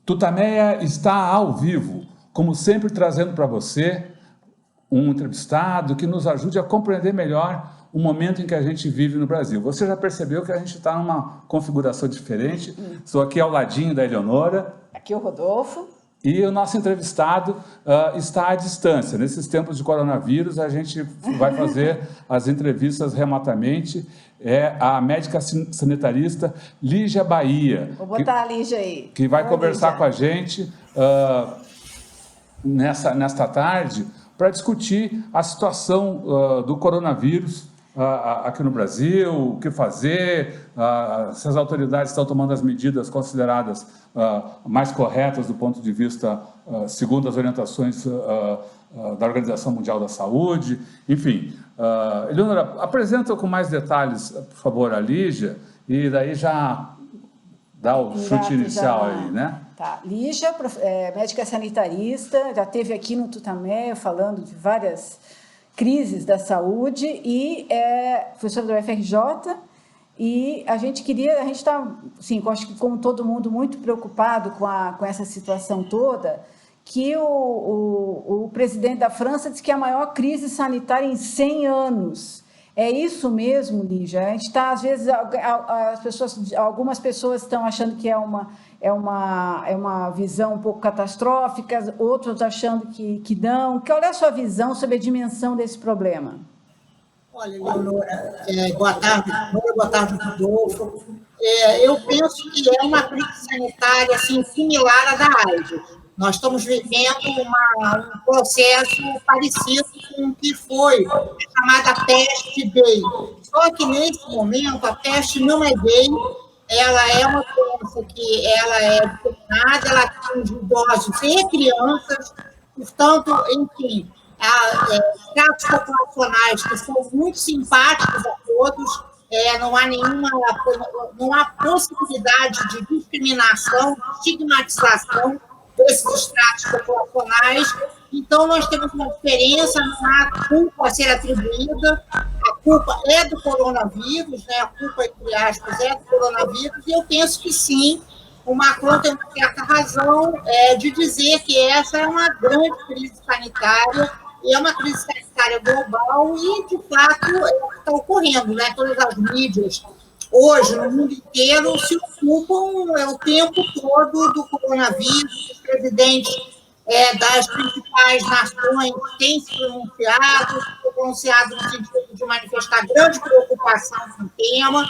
Tutameia está ao vivo, como sempre trazendo para você um entrevistado que nos ajude a compreender melhor o momento em que a gente vive no Brasil. Você já percebeu que a gente está numa configuração diferente. Estou aqui ao ladinho da Eleonora. Aqui o Rodolfo. E o nosso entrevistado está à distância. Nesses tempos de coronavírus, a gente vai fazer as entrevistas remotamente. É a médica sanitarista Lígia Bahia. Vou botar a Lígia aí. Que vai conversar Lígia com a gente nesta tarde para discutir a situação do coronavírus aqui no Brasil, o que fazer, se as autoridades estão tomando as medidas consideradas mais corretas do ponto de vista, segundo as orientações da Organização Mundial da Saúde, enfim. Eleonora, apresenta com mais detalhes, por favor, a Lígia, e daí já dá o chute inicial aí, né? Tá. Lígia, médica sanitarista, já esteve aqui no Tutameia falando de várias crises da saúde e é professora da UFRJ, e a gente está, sim, acho que como todo mundo, muito preocupado com essa situação toda, que o presidente da França disse que é a maior crise sanitária em 100 anos. É isso mesmo, Lígia? A gente está, às vezes, algumas pessoas estão achando que é uma visão um pouco catastrófica, outros achando que não. Qual é a sua visão sobre a dimensão desse problema? Olha, Leonora, boa tarde, Rodolfo. Eu penso que é uma crise sanitária assim, similar à da AIDS. Nós estamos vivendo um processo parecido com o que foi a chamada peste gay. Só que, nesse momento, a peste não é gay, ela é uma doença que ela é disseminada, ela atinge idosos e crianças, portanto, enfim, tratos populacionais que são muito simpáticos a todos, não há possibilidade de discriminação, de estigmatização desses estratos populacionais. Então, nós temos uma diferença, não há culpa a ser atribuída, a culpa é do coronavírus, né? A culpa, entre aspas, é do coronavírus, e eu penso que sim, o Macron tem uma certa razão de dizer que essa é uma grande crise sanitária, e é uma crise sanitária global, e, de fato, está ocorrendo, né? Todas as mídias hoje, no mundo inteiro, se ocupam o tempo todo do coronavírus. Os presidentes das principais nações têm se pronunciado no sentido de manifestar grande preocupação com o tema,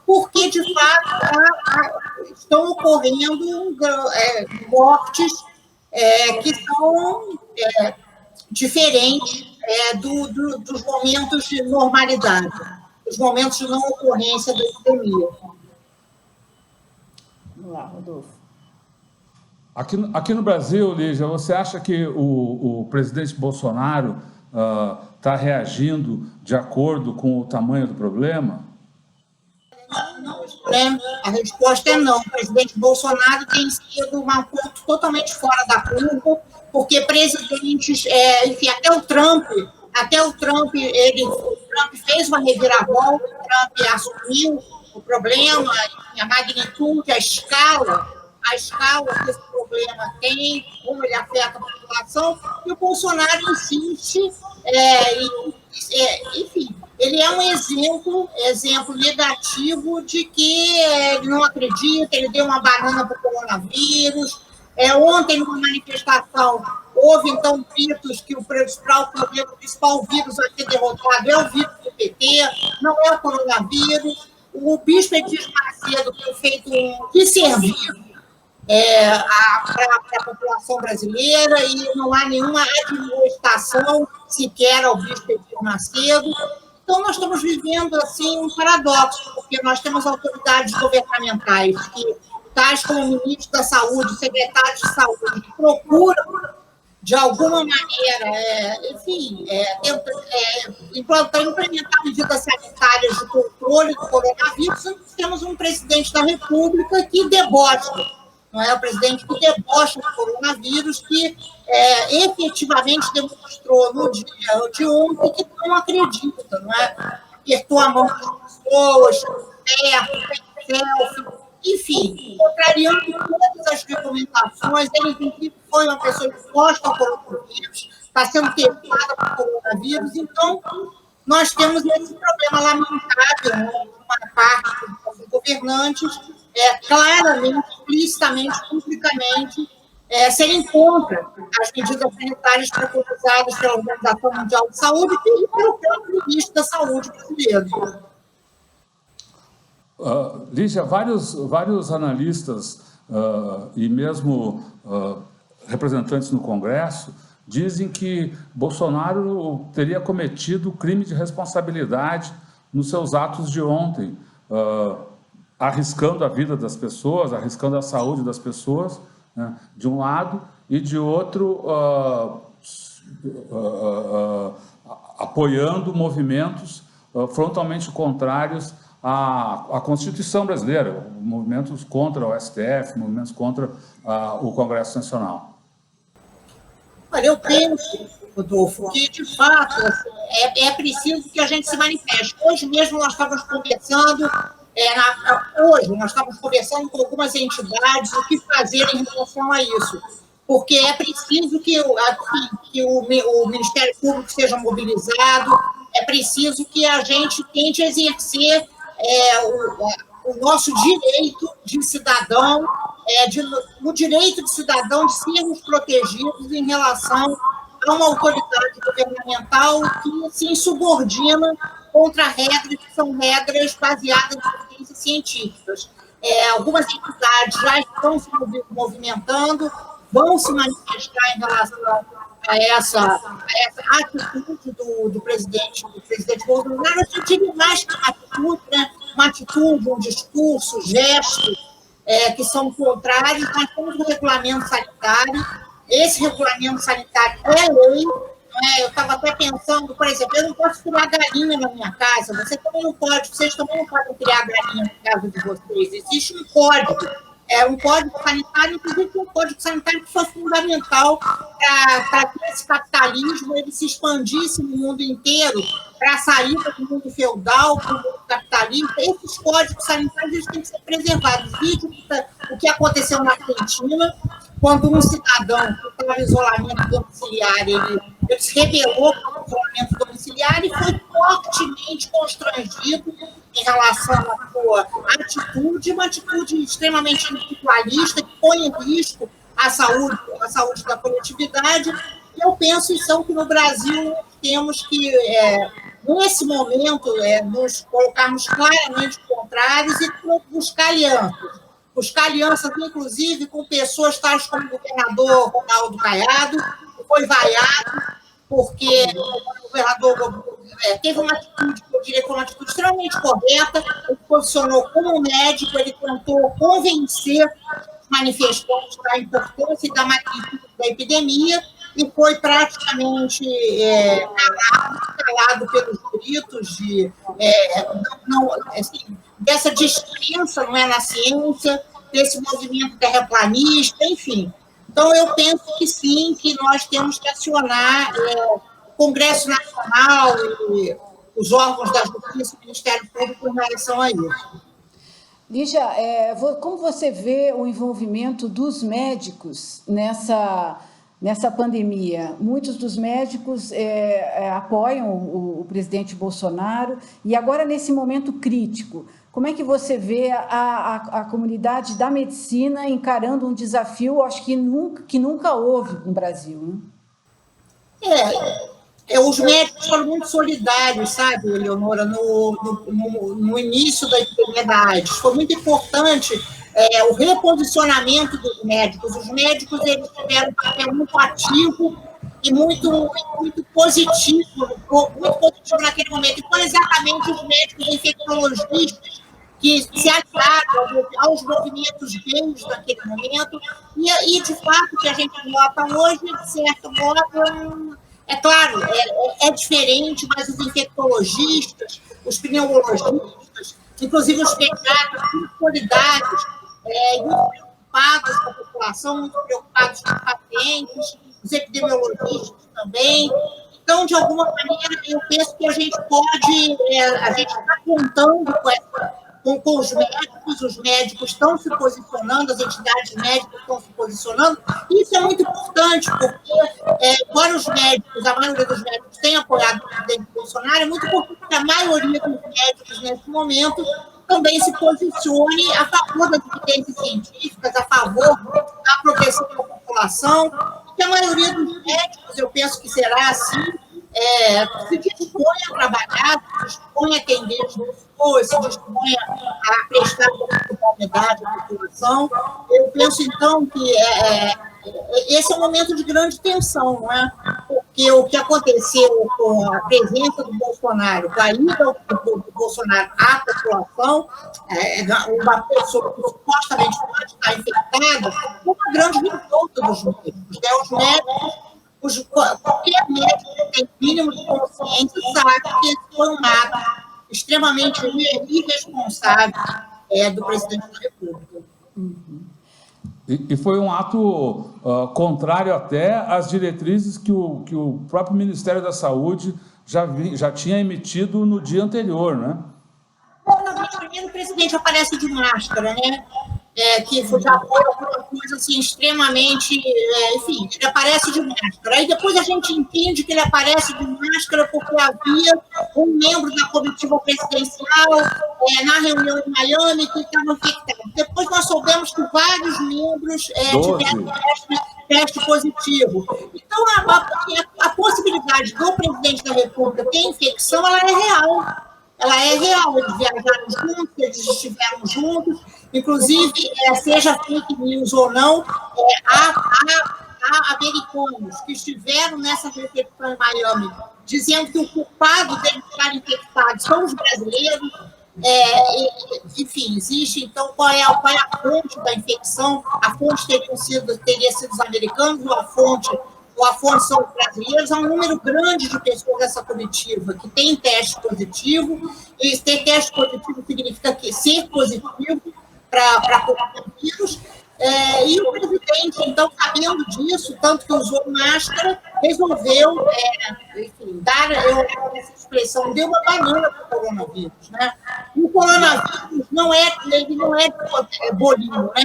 porque, de fato, estão ocorrendo mortes que são diferentes dos momentos de normalidade, os momentos de não ocorrência da epidemia. Vamos lá, Rodolfo. Aqui no Brasil, Lígia, você acha que o presidente Bolsonaro está reagindo de acordo com o tamanho do problema? Não, a resposta é não. O presidente Bolsonaro tem sido um ponto totalmente fora da curva, porque presidentes, enfim, até o Trump, o Trump fez uma reviravolta, o Trump assumiu o problema, a magnitude, a escala que esse problema tem, como ele afeta a população, e o Bolsonaro insiste, enfim, ele é um exemplo negativo de que ele não acredita, ele deu uma banana para o coronavírus. Ontem, numa manifestação, houve, então, gritos que o principal vírus a ser derrotado é o vírus do PT, não é o coronavírus. O bispo Edir Macedo tem feito um desserviço para a população brasileira, e não há nenhuma admoestação sequer ao bispo Edir Macedo. Então, nós estamos vivendo assim, um paradoxo, porque nós temos autoridades governamentais que, tais como o ministro da Saúde, o secretário de Saúde, que procuram, de alguma maneira, implementar medidas sanitárias de controle do coronavírus. Nós temos um presidente da República que debocha, não é? O presidente que debocha do coronavírus, que efetivamente demonstrou no dia de ontem que não acredita, não é? Apertou a mão das pessoas, fez selfie, enfim, contrariando todas as recomendações. Ele, inclusive, foi uma pessoa exposta ao coronavírus, está sendo testada para o coronavírus. Então, nós temos esse problema lamentável, né, de uma parte dos governantes, claramente, explicitamente, publicamente, serem contra as medidas sanitárias preconizadas pela Organização Mundial de Saúde e pelo próprio ministro da Saúde brasileiro. Lígia, vários analistas e mesmo representantes no Congresso dizem que Bolsonaro teria cometido crime de responsabilidade nos seus atos de ontem, arriscando a vida das pessoas, arriscando a saúde das pessoas, né, de um lado, e de outro, apoiando movimentos frontalmente contrários à Constituição brasileira, movimentos contra o STF, movimentos contra o Congresso Nacional. Olha, eu penso, Rodolfo, que, de fato, assim, é preciso que a gente se manifeste. Hoje mesmo nós estávamos conversando, com algumas entidades o que fazer em relação a isso, porque é preciso que o Ministério Público seja mobilizado, é preciso que a gente tente exercer o nosso direito de cidadão, o direito de cidadão de sermos protegidos em relação a uma autoridade governamental que se insubordina contra regras que são regras baseadas em evidências científicas. Algumas entidades já estão se movimentando, vão se manifestar em relação a essa atitude do presidente Bolsonaro. Eu diria mais que uma atitude, né? Uma atitude, um discurso, gestos que são contrários. Nós temos um regulamento sanitário, esse regulamento sanitário é lei. Eu estava até pensando, por exemplo, eu não posso criar galinha na minha casa, vocês também não podem criar galinha na casa de vocês. Existe um código, um código sanitário, inclusive um código sanitário que foi fundamental para que esse capitalismo ele se expandisse no mundo inteiro, para a saída do mundo feudal para o mundo capitalista. Esses códigos sanitários eles têm que ser preservados. O que aconteceu na Argentina, quando um cidadão que estava em isolamento domiciliar, ele se rebelou contra o isolamento domiciliar e foi fortemente constrangido em relação à sua atitude, uma atitude extremamente individualista, que põe em risco a saúde da coletividade. E eu penso, então, que no Brasil temos que, nesse momento, nos colocarmos claramente contrários e buscar alianças. Buscar alianças, inclusive, com pessoas tais como o governador Ronaldo Caiado, que foi vaiado, porque o governador teve uma atitude, eu diria que foi uma atitude extremamente correta, ele se posicionou como médico, ele tentou convencer os manifestantes da importância e da magnitude da epidemia, e foi praticamente calado pelos gritos dessa descrença na ciência, desse movimento terraplanista, enfim. Então, eu penso que sim, que nós temos que acionar o Congresso Nacional e os órgãos da Justiça e o Ministério Público em relação a isso. Lígia, como você vê o envolvimento dos médicos nessa pandemia? Muitos dos médicos apoiam o presidente Bolsonaro, e agora, nesse momento crítico, como é que você vê a comunidade da medicina encarando um desafio, acho que nunca houve no Brasil, né? Os médicos foram muito solidários, sabe, Eleonora, no início da epidemia da AIDS. Foi muito importante o reposicionamento dos médicos. Os médicos eles tiveram um papel muito ativo e muito positivo naquele momento. E foram exatamente os médicos infectologistas que se aliaram aos movimentos gays naquele momento. E, de fato, o que a gente nota hoje, de certo modo, é claro, é diferente, mas os infectologistas, os pneumologistas, inclusive os pediatras, muito solidários, muito preocupados com a população, muito preocupados com os pacientes, os epidemiologistas também. Então, de alguma maneira, eu penso que a gente está contando com os médicos estão se posicionando, as entidades médicas estão se posicionando. Isso é muito importante, porque, embora os médicos, a maioria dos médicos tenha apoiado o presidente Bolsonaro, é muito importante que a maioria dos médicos, nesse momento, também se posicione a favor das evidências científicas, a favor da proteção da população, porque a maioria dos médicos, eu penso que será assim, se dispõe a trabalhar, se dispõe a atender as pessoas, se dispõe a prestar conformidade à população. Eu penso, então, que esse é um momento de grande tensão, não é? Porque o que aconteceu com a presença do Bolsonaro, com a ida do Bolsonaro à população, uma pessoa que supostamente pode estar infectada, foi uma grande revolta dos médicos. Os médicos, qualquer médico que tem mínimo de consciência sabe que esse foi um ato extremamente irresponsável do presidente da República. E foi um ato contrário até às diretrizes que o próprio Ministério da Saúde já tinha emitido no dia anterior, né? Primeiro, o presidente aparece de máscara, né? Que já foi uma coisa assim, extremamente... enfim, ele aparece de máscara. Aí depois a gente entende que ele aparece de máscara porque havia um membro da comitiva presidencial na reunião em Miami que estava infectado. Depois nós soubemos que vários membros tiveram teste positivo. Então, a possibilidade do presidente da República ter infecção, ela é real. Ela é real, eles viajaram juntos, eles estiveram juntos, inclusive, seja fake news ou não, há americanos que estiveram nessa recepção em Miami, dizendo que o culpado deles estar infectados são os brasileiros. Enfim, existe, então, qual é a fonte da infecção? A fonte teria sido os americanos, ou a fonte são os brasileiros. Há um número grande de pessoas dessa comitiva que tem teste positivo, e ter teste positivo significa ser positivo para coronavírus, e o presidente, então, sabendo disso, tanto que usou máscara, resolveu, enfim, dar essa expressão, deu uma banana para o coronavírus, né? O coronavírus não é bolinho, né?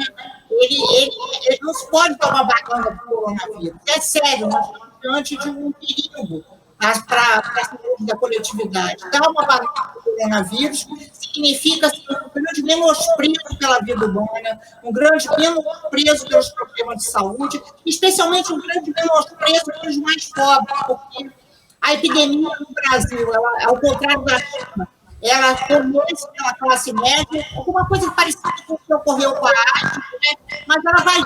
Ele não se pode dar uma banana para o coronavírus. É sério, nós estamos diante de um perigo para a saúde da coletividade. Dar uma banana para o coronavírus significa um grande menosprezo pela vida humana, um grande menosprezo pelos problemas de saúde, especialmente um grande menosprezo pelos mais pobres, porque a epidemia no Brasil, ao contrário da China, ela começa pela classe média, alguma coisa parecida com o que ocorreu com a AIDS, né? Mas ela vai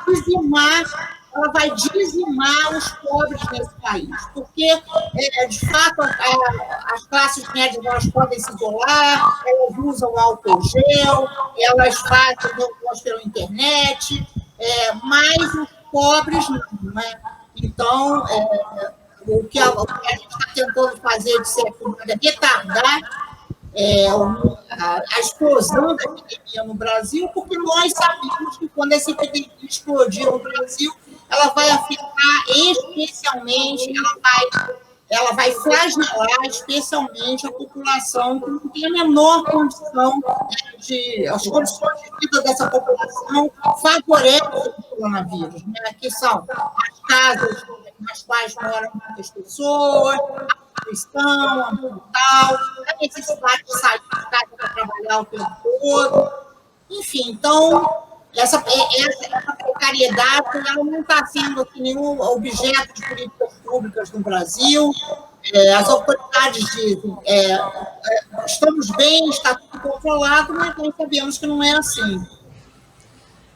dizimar os pobres nesse país, porque, de fato, as classes médias elas podem se isolar, elas usam álcool gel, elas fazem negócio pela internet, mas os pobres não, né? Então, o que a gente está tentando fazer, de certa maneira, é retardar a explosão da epidemia no Brasil, porque nós sabemos que quando essa epidemia explodir no Brasil, ela vai afetar especialmente, ela vai flagelar especialmente a população que não tem a menor condição as condições de vida dessa população favorecem o coronavírus, né? Que são as casas nas quais moram muitas pessoas, a ambiental, a necessidade de sair de casa para trabalhar o tempo todo. Enfim, então, essa precariedade ela não está sendo nenhum objeto de políticas públicas no Brasil. As autoridades dizem estamos bem, está tudo controlado, mas nós sabemos que não é assim.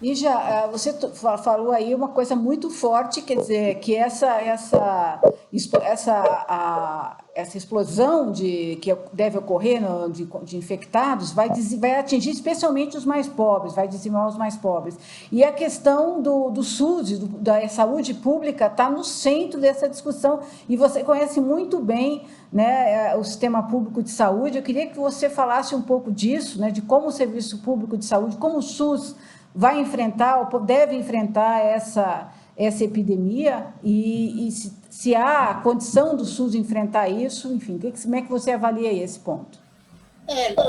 Lígia, você falou aí uma coisa muito forte, quer dizer, que essa explosão que deve ocorrer de infectados vai atingir especialmente os mais pobres, vai dizimar os mais pobres. E a questão do SUS, da saúde pública, está no centro dessa discussão, e você conhece muito bem, né, o sistema público de saúde. Eu queria que você falasse um pouco disso, né, de como o serviço público de saúde, como o SUS vai enfrentar, ou deve enfrentar essa epidemia, e se há condição do SUS enfrentar isso, enfim, como é que você avalia esse ponto?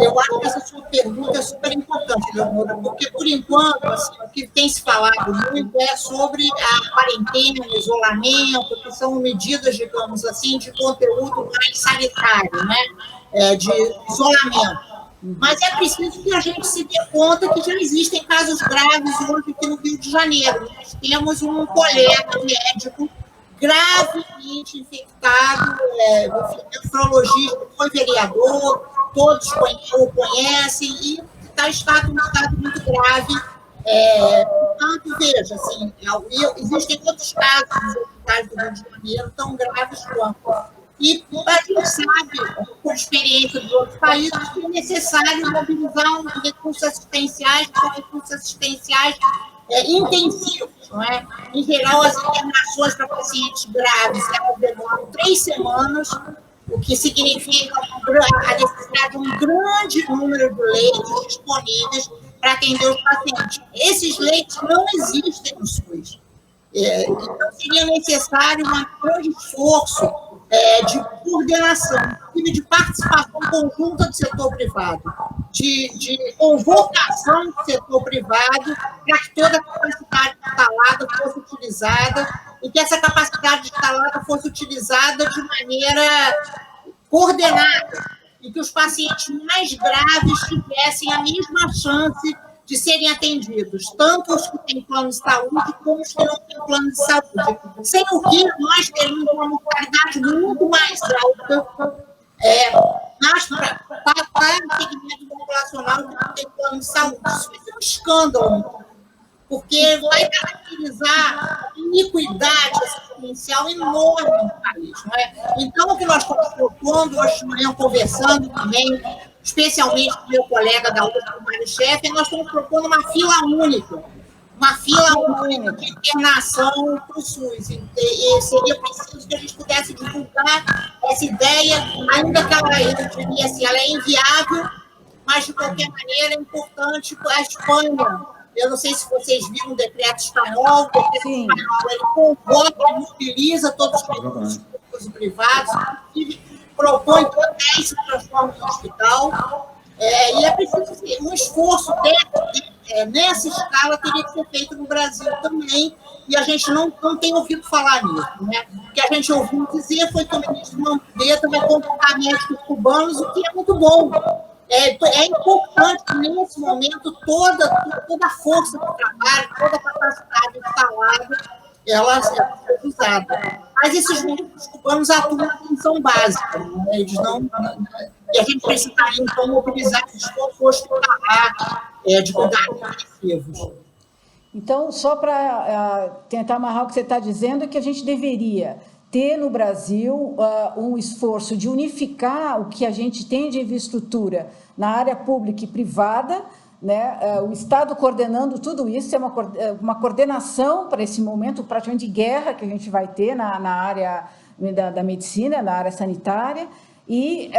Eu acho que essa sua pergunta é super importante, Leonora, porque, por enquanto, assim, o que tem se falado muito é sobre a quarentena, o isolamento, que são medidas, digamos assim, de conteúdo mais sanitário, né? De isolamento. Mas é preciso que a gente se dê conta que já existem casos graves hoje aqui no Rio de Janeiro. Nós temos um colega médico gravemente infectado, nefrologista, foi vereador, todos o conhecem, e está em um estado muito grave. Portanto, veja, assim, existem outros casos nos hospitais do Rio de Janeiro tão graves quanto. E a gente sabe, por experiência de outros países, que é necessário mobilizar recursos assistenciais, que são recursos assistenciais intensivos. Não é? Em geral, as internações para pacientes graves demoram 3 semanas, o que significa a necessidade de um grande número de leitos disponíveis para atender os pacientes. Esses leitos não existem no SUS. Então, seria necessário um grande esforço de coordenação, de participação conjunta do setor privado, de convocação do setor privado para que toda a capacidade instalada fosse utilizada e que essa capacidade instalada fosse utilizada de maneira coordenada e que os pacientes mais graves tivessem a mesma chance de serem atendidos, tanto os que têm plano de saúde como os que não têm plano de saúde. Sem o que nós teríamos uma mortalidade muito mais alta para o segmento populacional que não tem plano de saúde. Isso é um escândalo, porque vai caracterizar a iniquidade assistencial enorme no país. Não é? Então, o que nós estamos propondo hoje de manhã, conversando também, especialmente com o meu colega da UFBA, o Mário Schaeffer, nós estamos propondo uma fila única de internação para o SUS. E seria preciso que a gente pudesse divulgar essa ideia, ainda que ela é inviável, mas, de qualquer maneira, é importante a Espanha. Eu não sei se vocês viram o decreto espanhol, ele convoca e mobiliza todos os recursos públicos e privados, inclusive propõe que hotéis se transformem em hospital, e é preciso um esforço nessa escala teria que ser feito no Brasil também, e a gente não tem ouvido falar nisso. Né? O que a gente ouviu dizer foi que o ministro Mandetta vai convocar médicos cubanos, o que é muito bom. É importante que, nesse momento, toda a força do trabalho, toda a capacidade instalada, ela seja usada. Mas esses médicos cubanos atuam em função básica. Né? Eles não... E a gente precisaria, então, mobilizar esse esforço hospitalar de cuidados intensivos. Então, só para tentar amarrar o que você está dizendo, é que a gente deveria ter no Brasil um esforço de unificar o que a gente tem de infraestrutura na área pública e privada, né? O Estado coordenando tudo isso, é uma coordenação para esse momento praticamente de guerra que a gente vai ter na área da medicina, na área sanitária, e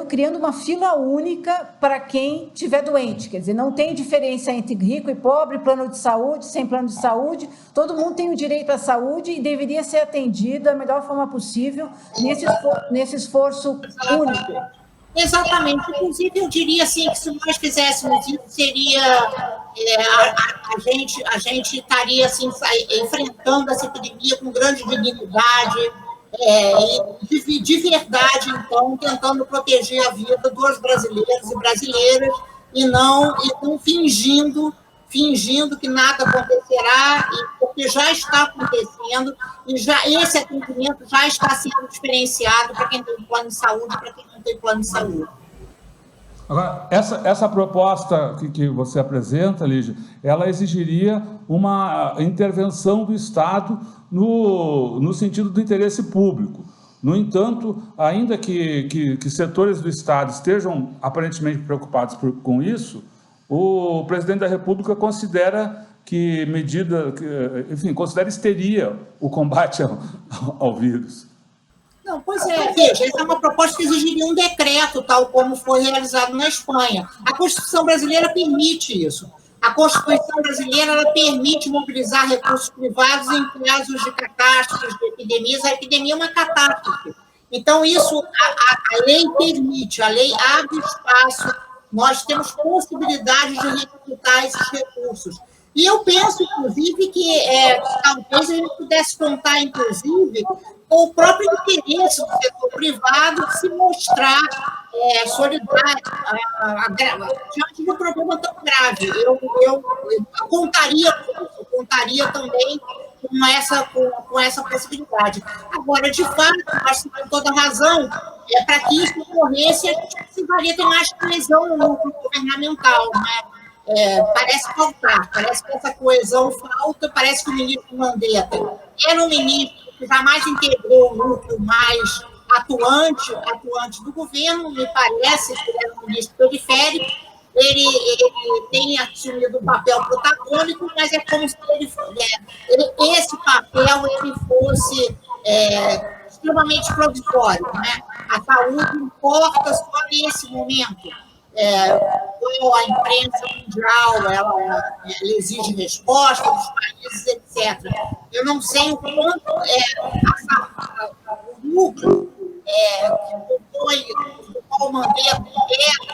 criando uma fila única para quem estiver doente. Quer dizer, não tem diferença entre rico e pobre, plano de saúde, sem plano de saúde, todo mundo tem o direito à saúde e deveria ser atendido da melhor forma possível nesse esforço único. Exatamente. Inclusive, eu diria assim, que se nós fizéssemos isso, seria a gente estaria assim, enfrentando essa epidemia com grande dignidade, de verdade, então, tentando proteger a vida dos brasileiros e brasileiras e não fingindo que nada acontecerá, porque já está acontecendo e esse atendimento já está sendo diferenciado para quem tem plano de saúde e para quem não tem plano de saúde. Agora, essa proposta que você apresenta, Lígia, ela exigiria uma intervenção do Estado no sentido do interesse público. No entanto, ainda que setores do Estado estejam aparentemente preocupados com isso, o presidente da República considera considera histeria o combate ao vírus. Não, pois veja, essa é uma proposta que exigiria um decreto, tal como foi realizado na Espanha. A Constituição brasileira permite isso. A Constituição brasileira ela permite mobilizar recursos privados em casos de catástrofes, de epidemias. A epidemia é uma catástrofe. Então, isso a lei permite, a lei abre espaço, nós temos possibilidade de recrutar esses recursos. E eu penso, inclusive, que talvez a gente pudesse contar, inclusive, com o próprio interesse do setor privado de se mostrar solidário diante de um problema tão grave. Eu contaria também com essa possibilidade. Agora, de fato, acho que tem toda razão, para que isso ocorresse, a gente precisaria ter mais coesão no núcleo governamental, né? Parece faltar, parece que essa coesão falta, parece que o ministro Mandetta era um ministro que jamais integrou o núcleo mais atuante do governo, me parece que ele era um ministro periférico, ele tem assumido um papel protagônico, mas é como se esse papel ele fosse extremamente provisório, né? A saúde importa só nesse momento. A imprensa mundial ela exige resposta dos países, etc. Eu não sei o quanto o núcleo que compõe o Mandetta,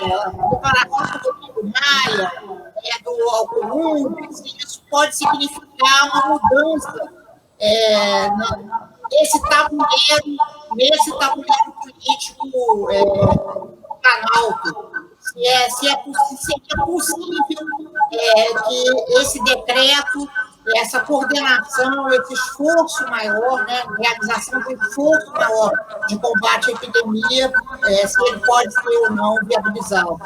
a declaração do Rodrigo Maia, do Alcolumbre, isso pode significar uma mudança nesse tabuleiro político Planalto. Seria possível que esse decreto, essa coordenação, esse esforço maior, né, realização de um esforço maior de combate à epidemia, se ele pode ser ou não viabilizado.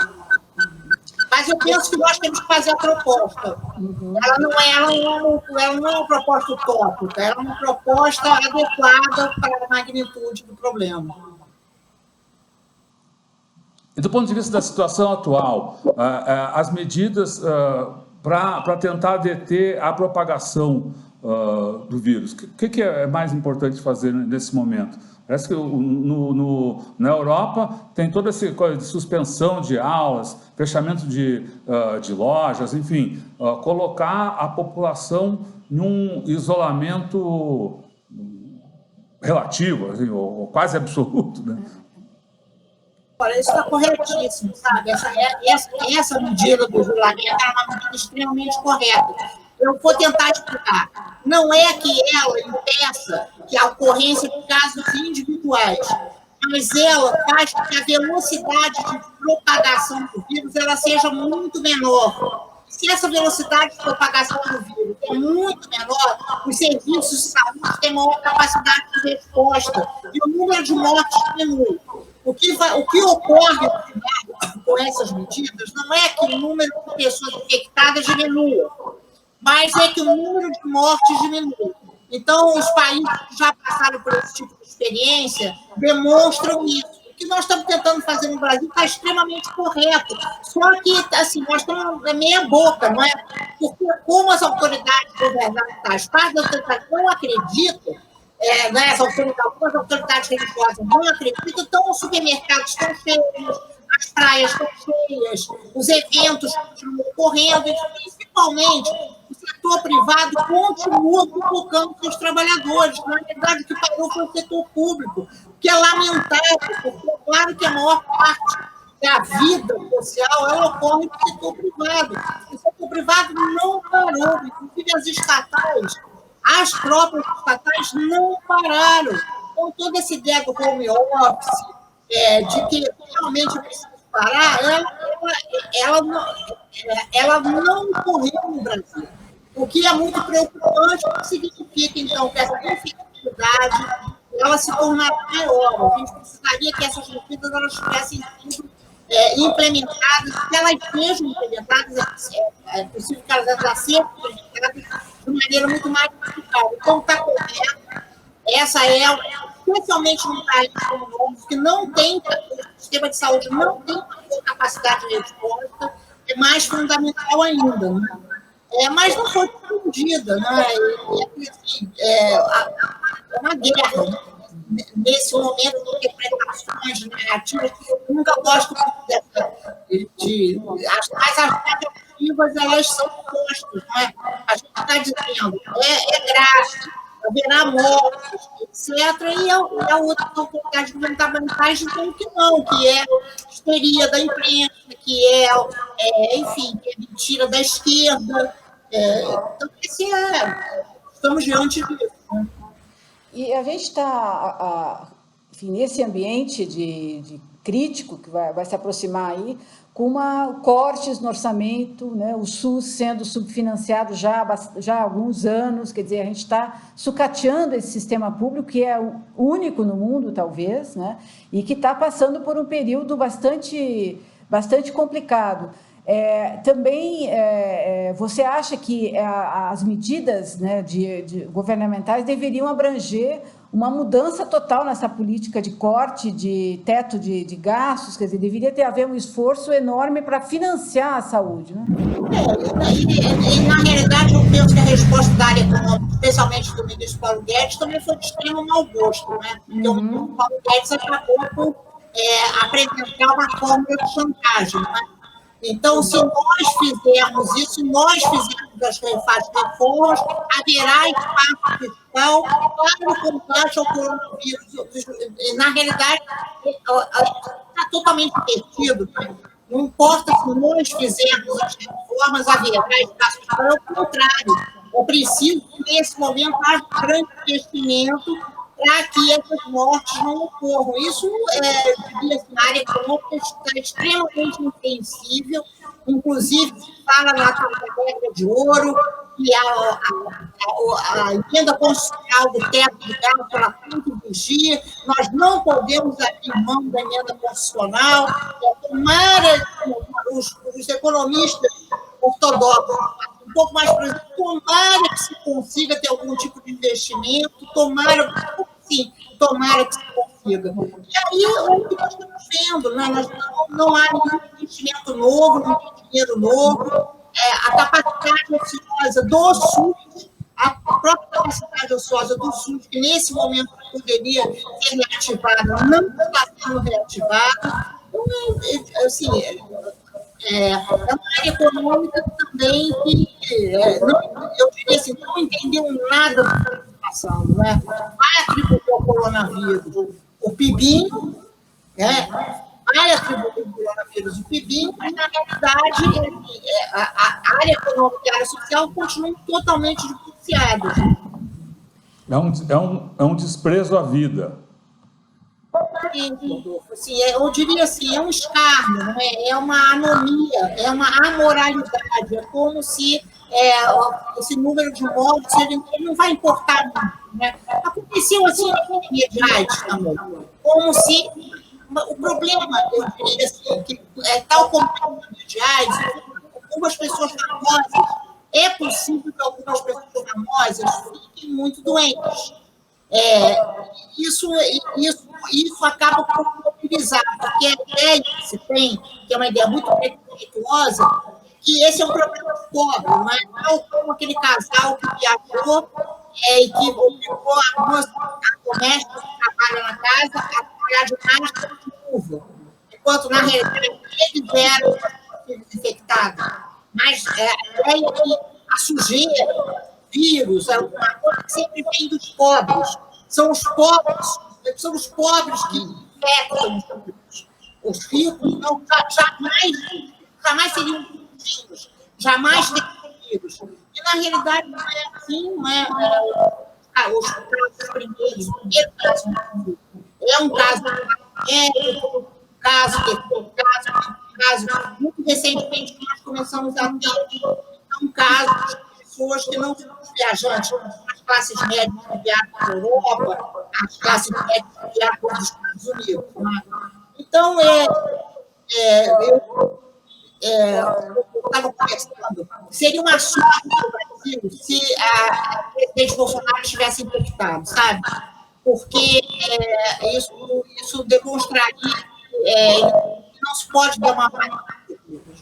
Mas eu penso que nós temos que fazer a proposta. Ela não é uma proposta utópica, ela é uma proposta adequada para a magnitude do problema. E do ponto de vista da situação atual, as medidas para tentar deter a propagação do vírus, o que é mais importante fazer nesse momento? Parece que na Europa tem toda essa coisa de suspensão de aulas, fechamento de lojas, enfim, colocar a população em um isolamento relativo, assim, ou quase absoluto, né? Olha, isso está corretíssimo, sabe? Essa medida do isolamento é uma medida extremamente correta. Eu vou tentar explicar. Não é que ela impeça que a ocorrência de casos individuais, mas ela faz com que a velocidade de propagação do vírus ela seja muito menor. Se essa velocidade de propagação do vírus é muito menor, os serviços de saúde têm maior capacidade de resposta e o número de mortes diminui. O que ocorre com essas medidas não é que o número de pessoas infectadas diminua, mas é que o número de mortes diminui. Então, os países que já passaram por esse tipo de experiência demonstram isso. O que nós estamos tentando fazer no Brasil está extremamente correto. Só que, assim, nós estamos meia boca, não é? Porque como as autoridades governamentais, parte das autoridades não acreditam, algumas autoridades religiosas não acreditam, então os supermercados estão cheios, as praias estão cheias, os eventos continuam ocorrendo, e principalmente o setor privado continua convocando seus trabalhadores. Na verdade, o que parou foi o setor público, que é lamentável, porque é claro que a maior parte da vida social ela ocorre no setor privado. O setor privado não parou, inclusive as estatais. As próprias estatais não pararam. Então, toda essa ideia do home office, de que realmente precisa parar, ela não ocorreu no Brasil. O que é muito preocupante, porque significa, então, que essa infectividade ela se tornará maior. A gente precisaria que essas medidas elas tivessem sido implementadas, se elas sejam implementadas, é possível que elas já sejam implementadas de maneira muito mais eficaz. Então, está correto. Essa especialmente num país como o nosso, que não tem, o sistema de saúde não tem capacidade de resposta, é mais fundamental ainda, né? Mas não foi confundida, né? É uma guerra, né? Nesse momento de interpretações negativas, eu nunca gosto muito dessa. Mas as negativas, elas são postas, não é? A gente está dizendo, é grave, haverá mortes, etc. E a outra autoridades governamentais dizendo que não, que é histeria da imprensa, enfim, que é mentira da esquerda. Então, estamos diante disso. Né? E a gente está, enfim, nesse ambiente de crítico que vai se aproximar aí, com cortes no orçamento, né? O SUS sendo subfinanciado já há alguns anos, quer dizer, a gente está sucateando esse sistema público, que é o único no mundo, talvez, né? E que está passando por um período bastante complicado. Também você acha que as medidas, né, governamentais deveriam abranger uma mudança total nessa política de corte, de teto de gastos, quer dizer, deveria haver um esforço enorme para financiar a saúde, né? Na realidade, eu penso que a resposta da área econômica, especialmente do ministro Paulo Guedes, também foi de extremo mau gosto, né? Porque o ministro Paulo Guedes acabou por apresentar uma fórmula de chantagem, né? Então, se nós fizermos isso, nós fizermos as reformas, haverá espaço fiscal para o combate ao coronavírus. Na realidade, está totalmente perdido. Não importa se nós fizermos as reformas, haverá espaço fiscal. É o contrário. É preciso que, nesse momento, haja um grande investimento para que essas mortes não ocorram. Isso, na área econômica, está extremamente insensível. Inclusive, se fala na regra de ouro, que a emenda constitucional do teto de gastos ela tem que vigir. Nós não podemos abrir mão da emenda constitucional. Tomara os economistas ortodoxos, um pouco mais para tomara que se consiga ter algum tipo de investimento, tomara que se consiga. E aí é o que nós estamos vendo, né? Não há nenhum investimento novo, não tem dinheiro novo. A capacidade ociosa do SUS, a própria capacidade ociosa do SUS, que nesse momento poderia ser reativada, não está sendo reativada. Então, assim, é uma área econômica também que, eu diria assim, não entendeu nada do que está passando, né? Vai atribuir ao coronavírus o PIBinho, né? Vai atribuir ao coronavírus o PIBinho, mas, na realidade, a área econômica e a área social continuam totalmente divorciadas. É um desprezo à vida. Assim, eu diria assim, é um escárnio, não é? É uma anomia, é uma amoralidade, é como se esse número de mortes ele não vai importar muito, né? Aconteceu assim na epidemia de AIDS também, como se o problema, eu diria assim, que tal como a epidemia de AIDS, algumas pessoas famosas, é possível que algumas pessoas famosas fiquem muito doentes. Isso acaba por mobilizar, porque a ideia que se tem, que é uma ideia muito preconceituosa, que esse é um problema pobre, não é? Tal como aquele casal que viajou e que obrigou a moça, a doméstica que trabalha na casa, a trabalhar de máscara de luva, enquanto, na realidade, eles eram infectados. Mas a ideia é que a sujeira, vírus, alguma coisa que sempre vem dos pobres. São os pobres que infectam os ricos, não, jamais seriam vírus, jamais teriam vírus. E, na realidade, não é assim, não é? Os casos primeiros, o primeiro caso é um caso muito recentemente que nós começamos a ter um caso de pessoas que não são viajantes, as classes médias que vieram para a Europa, as classes médias que vieram para os Estados Unidos. Né? Então, eu estava conversando, seria uma sorte no Brasil se a presidente Bolsonaro estivesse infectado, sabe? Porque isso demonstraria que não se pode dar uma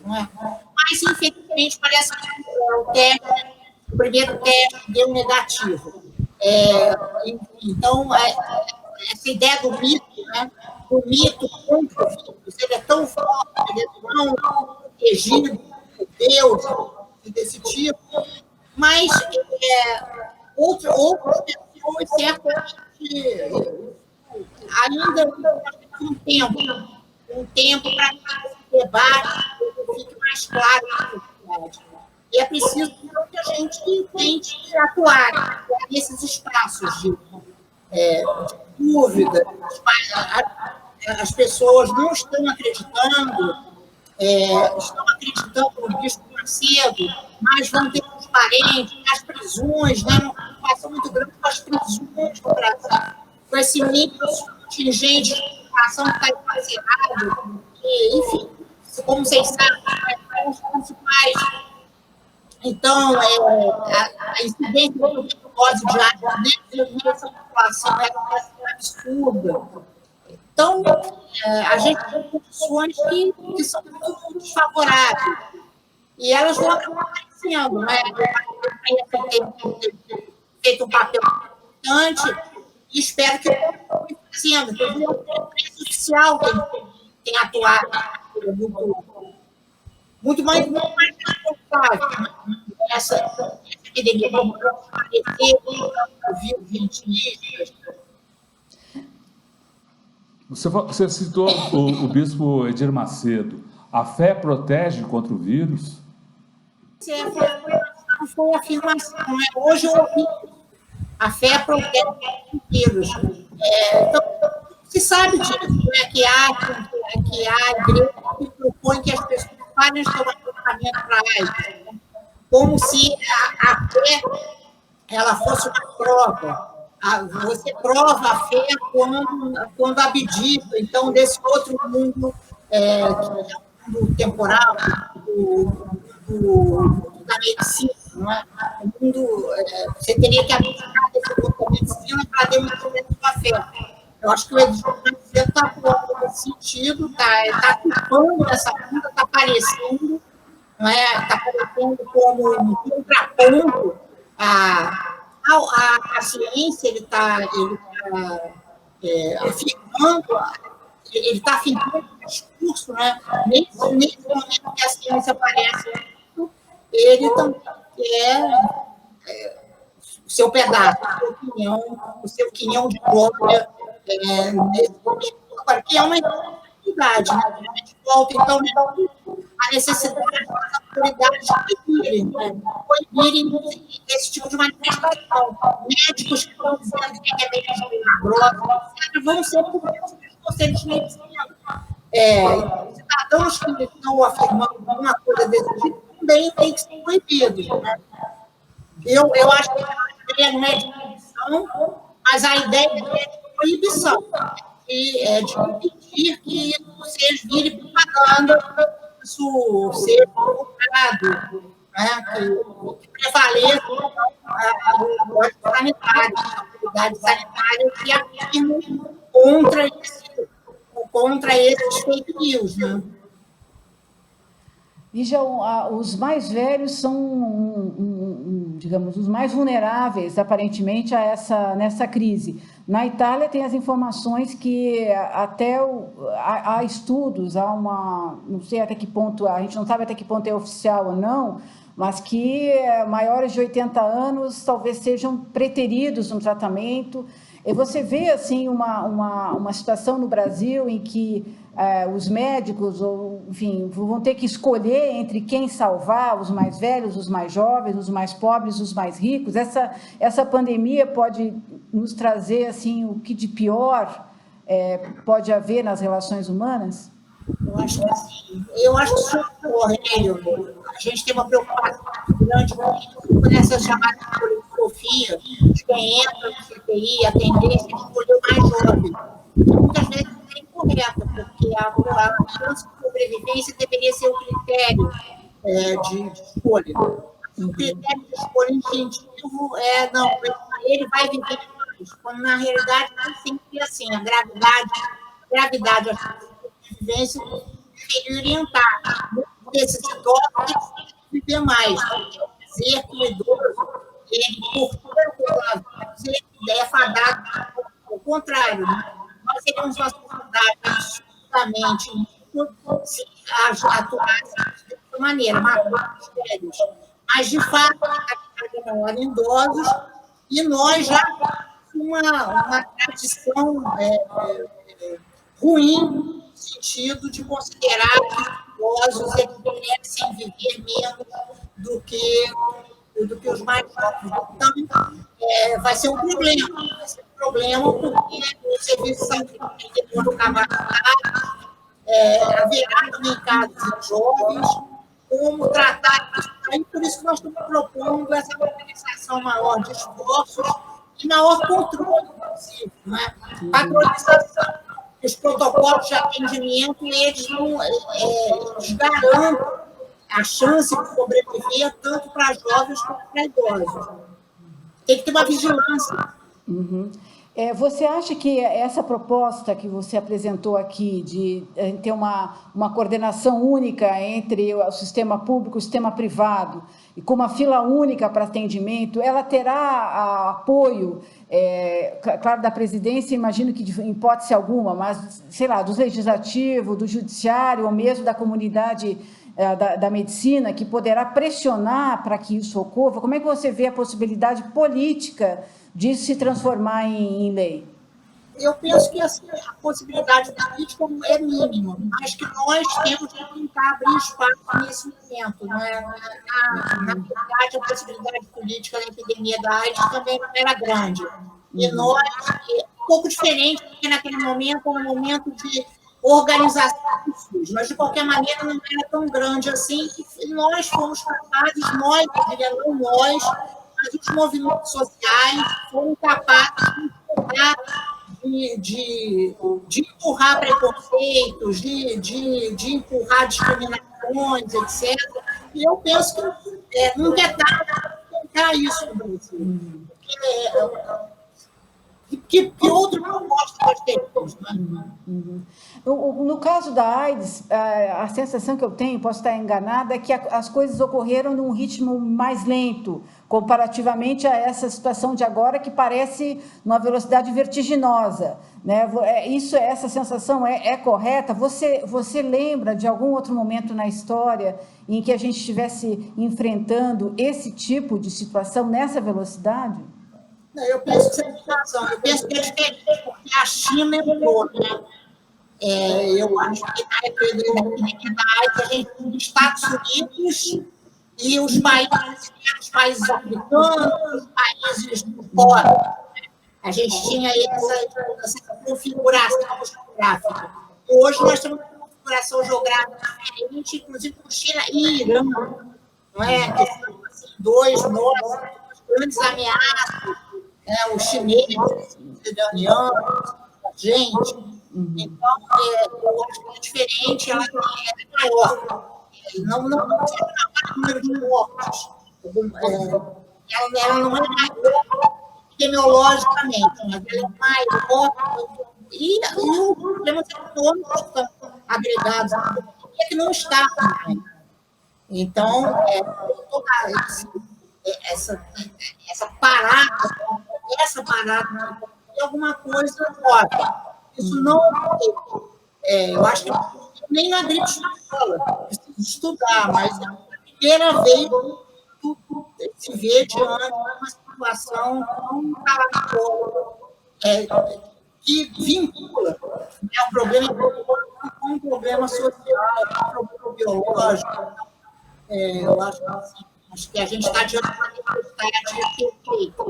não é? Mas, infelizmente, parece que o primeiro teste deu negativo. Então, essa ideia do mito, né? O mito contra o vírus, ele é tão forte, ele é tão protegido por Deus, desse tipo, mas outras pessoas certamente ainda um tempo para que esse debate fique mais claro na sociedade. E é preciso que a gente tente atuar nesses espaços de dúvida. As pessoas não estão acreditando, estão acreditando no Bispo Macedo, mas vão ter os parentes, as prisões, né? Uma preocupação muito grande com as prisões no Brasil, com esse nível contingente de população que está encarcerado, enfim, como vocês sabem, são os principais. Então, a incidência de tuberculose diária nessa população é absurda. Então, a gente tem condições que são muito desfavoráveis. E elas vão acabar aparecendo. Né? A imprensa tem feito um papel importante e espero que continue fazendo. Inclusive, a imprensa oficial tem atuado muito mais responsável essa epidemia. Vamos ouvir os cientistas. Você citou o bispo Edir Macedo. A fé protege contra o vírus? Foi afirmação. Né? Hoje eu ouvi a fé protege contra o vírus. Então, se sabe disso, né? que há igrejas que propõem que as pessoas parem de tomar tratamento para AIDS, né? Como se a fé ela fosse uma prova. Você prova a fé quando abdica, então, desse outro mundo, que é o mundo temporal, da medicina. Não é? O mundo, você teria que abdicar desse mundo da medicina para demonstrar sua fé. Eu acho que o Edir está atuando nesse sentido, está ocupando essa onda, está aparecendo, está aparecendo como um contraponto a ciência. Ele está afirmando o discurso, né? Nesse momento que a ciência aparece, ele também quer o seu pedaço, o seu quinhão de glória nesse momento. Agora, que é uma responsabilidade, né? A gente volta, então, a necessidade das autoridades proibirem esse tipo de manifestação. Médicos que estão dizendo que é medicina milagrosa, etc., vão ser punidos pelos conselhos de medicina. Cidadãos que estão afirmando alguma coisa desse tipo também têm que ser proibidos. Né? Eu acho que a ideia não é de proibição, mas a ideia é de proibição, de impedir que isso vire propaganda, isso seja comprado, né? que prevaleça o código sanitário, a autoridade sanitária que afirma contra esses fake news. Né? Lígia, os mais velhos são, digamos, os mais vulneráveis, aparentemente, nessa crise. Na Itália, tem as informações que até há estudos, não sei até que ponto, a gente não sabe até que ponto é oficial ou não, mas que maiores de 80 anos talvez sejam preteridos no tratamento. E você vê, assim, uma situação no Brasil em que os médicos, enfim, vão ter que escolher entre quem salvar, os mais velhos, os mais jovens, os mais pobres, os mais ricos. Essa pandemia pode nos trazer, assim, o que de pior pode haver nas relações humanas? Eu acho que sim. Eu acho que isso ocorre. A gente tem uma preocupação muito grande com essa chamada polifia, de quem entra no CTI, a tendência de escolher o mais jovem. Muitas vezes é incorreta, porque a chance de sobrevivência deveria ser o critério de escolha. O critério de escolha incentivo não, ele vai viver mais, quando na realidade não é sempre assim. A gravidade, a chance de sobrevivência deveria orientar. Muitos desses idosos têm que viver mais. Não quer dizer que o idoso, ele, por toda ele é fadado ao contrário. Né? Nós seríamos uma sociedade absolutamente se atuasse dessa maneira, matando os velhos. Mas, de fato, a capacidade é maior em idosos, e nós já somos uma tradição ruim, no sentido de considerar que os idosos merecem viver menos do que os mais jovens. Então, vai ser um problema porque o serviço sanitário não capacitado, haverá também casos de jovens, como tratar isso. E por isso que nós estamos propondo essa organização maior de esforços e maior controle possível, né? Padronização. Os protocolos de atendimento, eles garantem a chance de sobreviver tanto para jovens quanto para idosos. Tem que ter uma vigilância. Uhum. Você acha que essa proposta que você apresentou aqui, de ter uma coordenação única entre o sistema público e o sistema privado, e com uma fila única para atendimento, ela terá apoio, claro, da presidência, imagino que em hipótese alguma, mas, sei lá, do legislativo, do judiciário, ou mesmo da comunidade da medicina, que poderá pressionar para que isso ocorra? Como é que você vê a possibilidade política disso se transformar em lei? Eu penso que assim, a possibilidade política é mínima, mas que nós temos que tentar abrir espaço nesse momento. Na verdade, a possibilidade política da epidemia da AIDS também não era grande. E nós, um pouco diferente, porque naquele momento era um momento de organização do SUS, mas de qualquer maneira não era tão grande assim, e nós fomos capazes, eu diria não nós, mas os movimentos sociais foram capazes de empurrar preconceitos, de empurrar discriminações, etc. E eu penso que nunca é tarde para tentar isso no Brasil. Que outro propósito nós temos? Né? No caso da AIDS, a sensação que eu tenho, posso estar enganada, é que as coisas ocorreram num ritmo mais lento, comparativamente a essa situação de agora, que parece uma velocidade vertiginosa. Né? Essa sensação é correta? Você lembra de algum outro momento na história em que a gente estivesse enfrentando esse tipo de situação nessa velocidade? Eu penso que você tem razão. Eu penso que é diferente, porque a China é boa, né? Eu acho que na epidemia da AIDS, a gente tem os Estados Unidos e os países africanos, os países fora. A gente tinha essa configuração geográfica. Hoje nós temos uma configuração geográfica diferente, inclusive com China e Irã, não é? Que são assim, duas grandes ameaças, os chineses, os iranianos, a gente. Então, eu acho que é diferente, ela é maior. Não seja o número de mortes. Ela não é maior epidemiologicamente, mas ela é maior. E os problemas econômicos estão agregados à pandemia que não está também. Então, toda essa parada é alguma coisa nova. Isso não eu acho que nem na gripe espanhola, precisa estudar, mas é a primeira vez que se vê diante de uma situação tão calamitosa, que vincula o problema econômico com um problema social, com um problema biológico. Eu acho que a gente está diante de uma necessidade perfeita.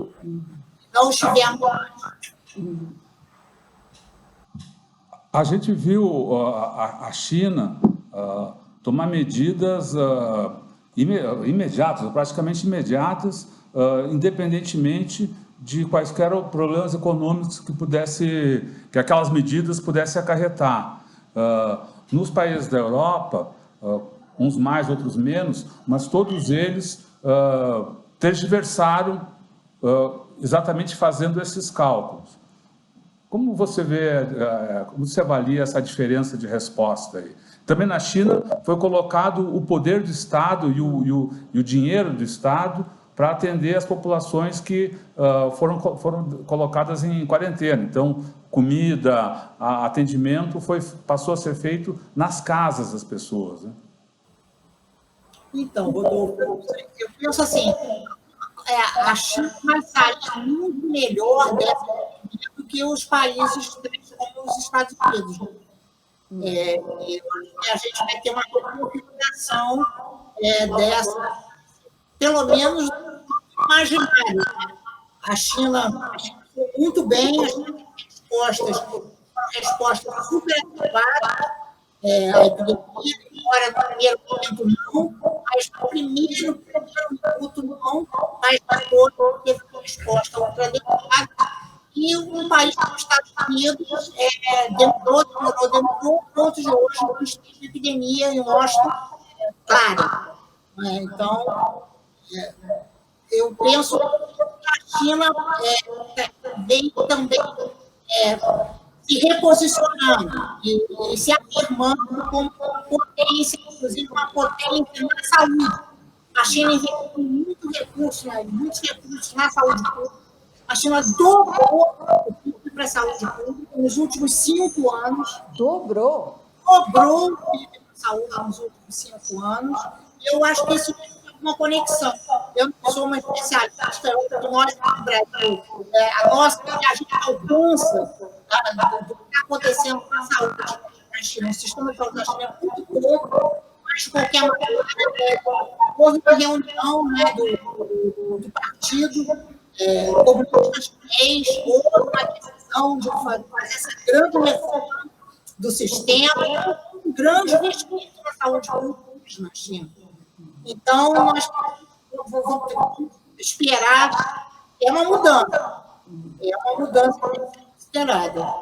Não estivemos antes. A gente viu a China tomar medidas imediatas, praticamente imediatas, independentemente de quaisquer problemas econômicos que aquelas medidas pudessem acarretar. Nos países da Europa, uns mais, outros menos, mas todos eles tergiversaram exatamente fazendo esses cálculos. Como você vê, como você avalia essa diferença de resposta aí? Também na China foi colocado o poder do Estado e o dinheiro do Estado para atender as populações que foram colocadas em quarentena. Então, comida, atendimento passou a ser feito nas casas das pessoas. Né? Então, Rodolfo, eu penso assim, a China vai sair muito melhor dessa que os países como os Estados Unidos. E a gente vai ter uma configuração dessa, pelo menos no imaginário. A China foi muito bem, as respostas super adequadas à epidemia, embora no primeiro momento não, mas no primeiro minuto não, mas depois teve uma resposta ultra adequada. E um país como os Estados Unidos demorou, ponto de hoje, não existe epidemia em Washington, claro. Então, eu penso que a China vem também se reposicionando e se afirmando como uma potência, inclusive uma potência na saúde. A China investiu muitos recursos na saúde pública. A China dobrou o PIB para a saúde pública nos últimos 5 anos. Dobrou o PIB para a saúde nos últimos 5 anos. Eu acho que isso tem uma conexão. Eu não sou uma especialista, nós no Brasil, a nossa que a gente alcança do que está acontecendo com a saúde na China. O sistema de saúde na China é muito pouco, mas de qualquer maneira, houve uma reunião do partido. Comunistas chinês, houve uma decisão de fazer essa grande reforma do sistema, um grande investimento na saúde pública na China. Então, nós vamos esperar. É uma mudança considerada.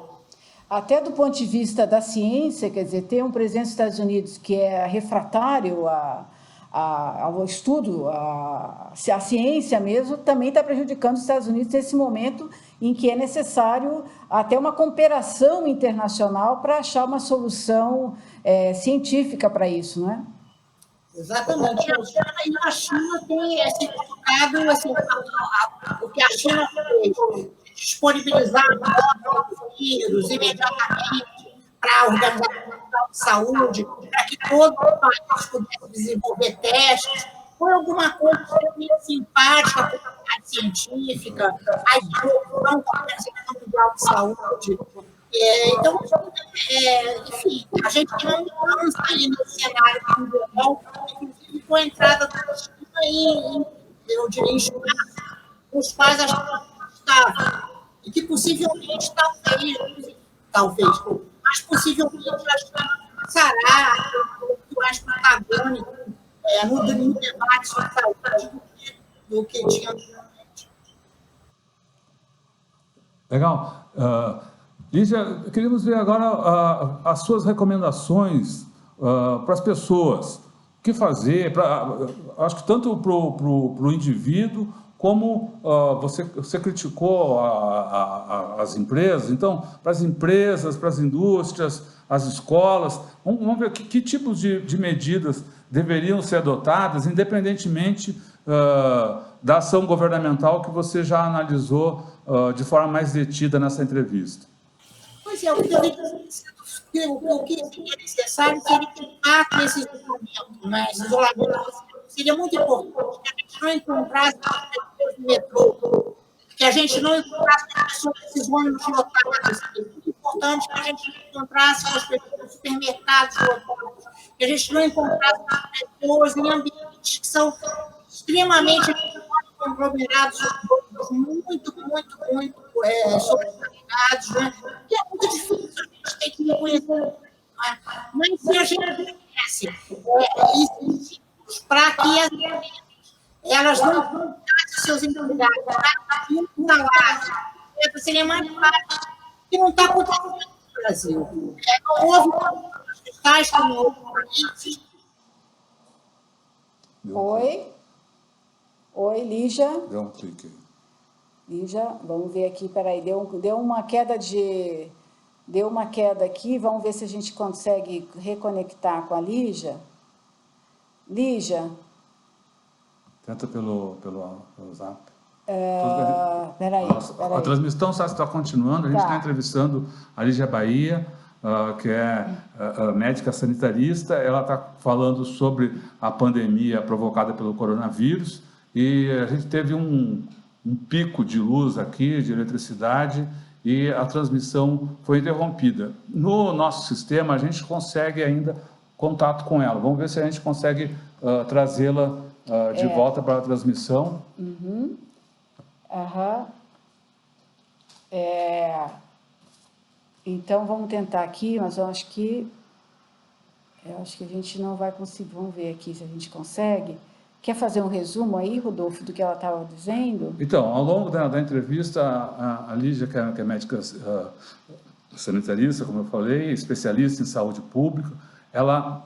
Até do ponto de vista da ciência, quer dizer, ter um presidente dos Estados Unidos que é refratário ao estudo, a ciência mesmo, também está prejudicando os Estados Unidos nesse momento em que é necessário até uma cooperação internacional para achar uma solução científica para isso, não é? Exatamente. A China tem certificado o que a China fez, disponibilizar os vírus imediatamente para a Organização Mundial de Saúde, para que todo o país pudesse desenvolver testes, foi alguma coisa extremamente simpática para a comunidade científica, a evolução da Organização Mundial de Saúde. Então, enfim, a gente tem uma mudança aí no cenário mundial, inclusive com a entrada da China eu diria, em espaços os quais a China não estava, e que possivelmente, talvez, mas possivelmente a China passará mais protagônico no debate sobre saúde do que tinha anteriormente. Legal. Lígia, queríamos ver agora as suas recomendações para as pessoas. O que fazer? Acho que tanto para o indivíduo, como você criticou as empresas. Então, para as empresas, para as indústrias, as escolas, vamos ver que tipos de medidas deveriam ser adotadas, independentemente da ação governamental que você já analisou de forma mais detida nessa entrevista. Pois é, o que seria necessário seria que esse isolamento seria muito importante, que a gente não encontrasse as pessoas no metrô, que a gente não encontrasse as pessoas nesses ônibus lotados. É muito importante que a gente não encontrasse as pessoas nos supermercados lotados, que a gente não encontrasse as pessoas em ambientes que são extremamente conglomerados, muito sobrecarregados, né? Que é muito difícil, a gente tem que reconhecer. Mas se a gente conhece para que as empresas elas não contratem seus empregados, para salário, seria mais fácil, que não está acontecendo no Brasil. Não houve fiscais como houve países. Oi, Lígia. Deu um clique aí. Lígia, vamos ver aqui, peraí, deu uma queda aqui, vamos ver se a gente consegue reconectar com a Lígia. Lígia. Tenta pelo Zap. Peraí. A transmissão está continuando, a gente está entrevistando a Lígia Bahia, que é médica sanitarista. Ela está falando sobre a pandemia provocada pelo coronavírus, e a gente teve um pico de luz aqui, de eletricidade, e a transmissão foi interrompida. No nosso sistema, a gente consegue ainda contato com ela. Vamos ver se a gente consegue trazê-la de volta para a transmissão. Então, vamos tentar aqui, mas eu acho que a gente não vai conseguir. Vamos ver aqui se a gente consegue. Quer fazer um resumo aí, Rodolfo, do que ela estava dizendo? Então, ao longo da entrevista, a Lígia, que é médica sanitarista, como eu falei, especialista em saúde pública, ela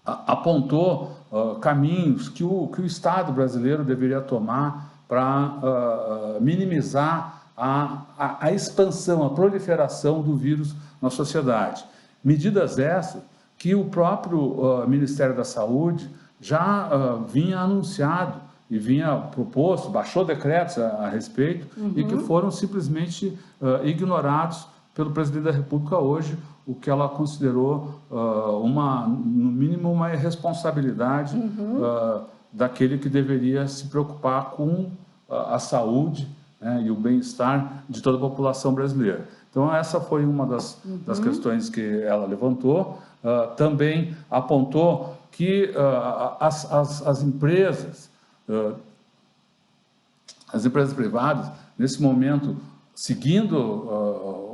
apontou caminhos que o Estado brasileiro deveria tomar para minimizar a expansão, a proliferação do vírus na sociedade. Medidas essas que o próprio Ministério da Saúde já vinha anunciado e vinha proposto, baixou decretos a respeito, e que foram simplesmente ignorados pelo presidente da República hoje, o que ela considerou, no mínimo, uma irresponsabilidade daquele que deveria se preocupar com a saúde, né, e o bem-estar de toda a população brasileira. Então, essa foi uma das questões que ela levantou. Também apontou que as empresas privadas, nesse momento, seguindo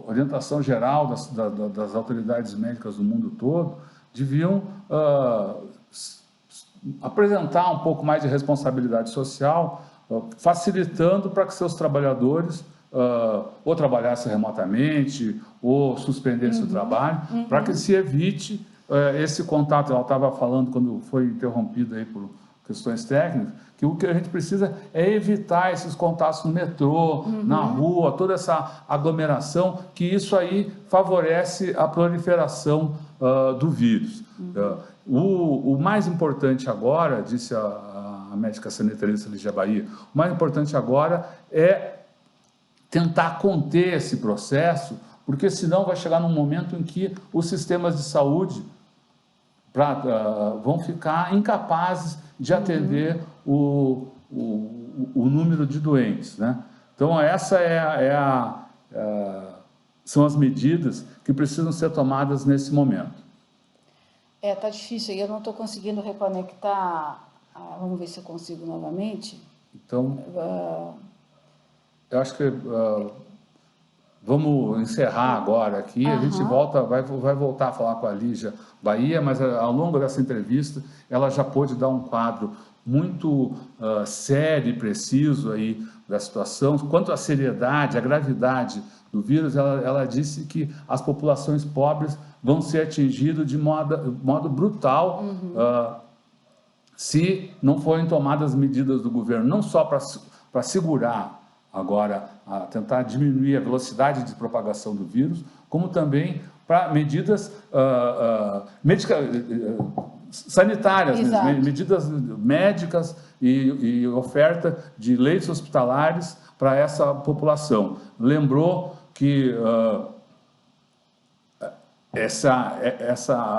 a orientação geral das autoridades médicas do mundo todo, deviam apresentar um pouco mais de responsabilidade social, facilitando para que seus trabalhadores ou trabalhassem remotamente ou suspendessem o trabalho, para que se evite esse contato. Ela estava falando, quando foi interrompida aí por questões técnicas, que o que a gente precisa é evitar esses contatos no metrô, na rua, toda essa aglomeração, que isso aí favorece a proliferação do vírus. O mais importante agora, disse a médica sanitarista Lígia Bahia, o mais importante agora é tentar conter esse processo, porque senão vai chegar num momento em que os sistemas de saúde vão ficar incapazes de atender o número de doentes, né? Então, essa são as medidas que precisam ser tomadas nesse momento. Tá difícil, eu não estou conseguindo reconectar. Vamos ver se eu consigo novamente. Então, eu acho que vamos encerrar agora aqui. A gente vai voltar a falar com a Lígia Bahia, mas ao longo dessa entrevista ela já pôde dar um quadro muito sério e preciso aí da situação. Quanto à seriedade, à gravidade do vírus, ela disse que as populações pobres vão ser atingidas de modo brutal se não forem tomadas medidas do governo, não só para segurar agora, tentar diminuir a velocidade de propagação do vírus, como também para medidas sanitárias, medidas médicas e oferta de leitos hospitalares para essa população. Lembrou que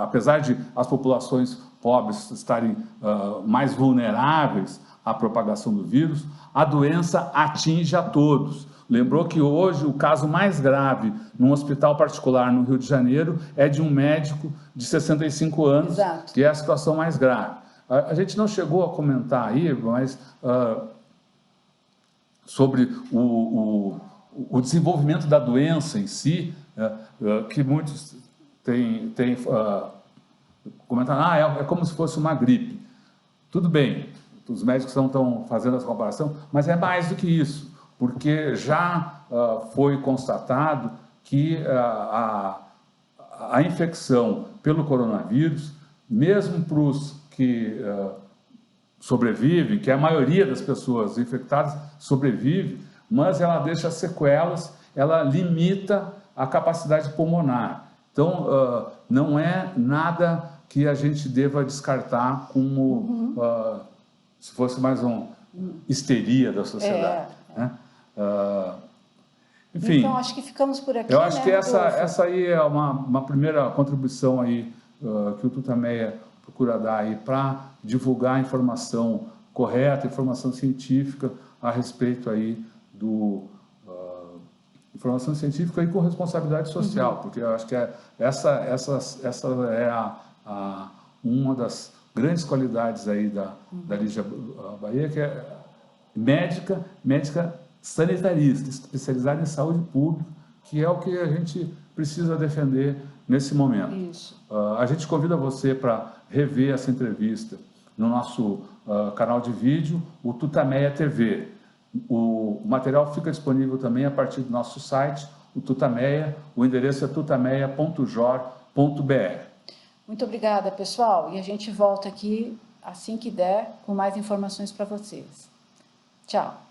apesar de as populações pobres estarem mais vulneráveis à propagação do vírus, a doença atinge a todos. Lembrou que hoje o caso mais grave num hospital particular no Rio de Janeiro é de um médico de 65 anos, que é a situação mais grave. A gente não chegou a comentar aí, mas sobre o desenvolvimento da doença em si, que muitos têm comentado, é como se fosse uma gripe. Tudo bem, os médicos não estão fazendo essa comparação, mas é mais do que isso, porque já foi constatado que a infecção pelo coronavírus, mesmo para os que sobrevivem, que a maioria das pessoas infectadas sobrevive, mas ela deixa sequelas, ela limita a capacidade pulmonar. Então, não é nada que a gente deva descartar como se fosse mais uma histeria da sociedade. Né? Enfim, então, acho que ficamos por aqui. Eu acho que essa aí é uma primeira contribuição aí, que o Tutameia procura dar aí para divulgar a informação correta, informação científica a respeito aí formação científica e com responsabilidade social, porque eu acho que essa é uma das grandes qualidades aí da Lígia Bahia, que é médica sanitarista, especializada em saúde pública, que é o que a gente precisa defender nesse momento. Isso. A gente convida você para rever essa entrevista no nosso canal de vídeo, o Tutameia TV. O material fica disponível também a partir do nosso site, o Tutameia, o endereço é tutameia.jor.br. Muito obrigada, pessoal. E a gente volta aqui assim que der com mais informações para vocês. Tchau.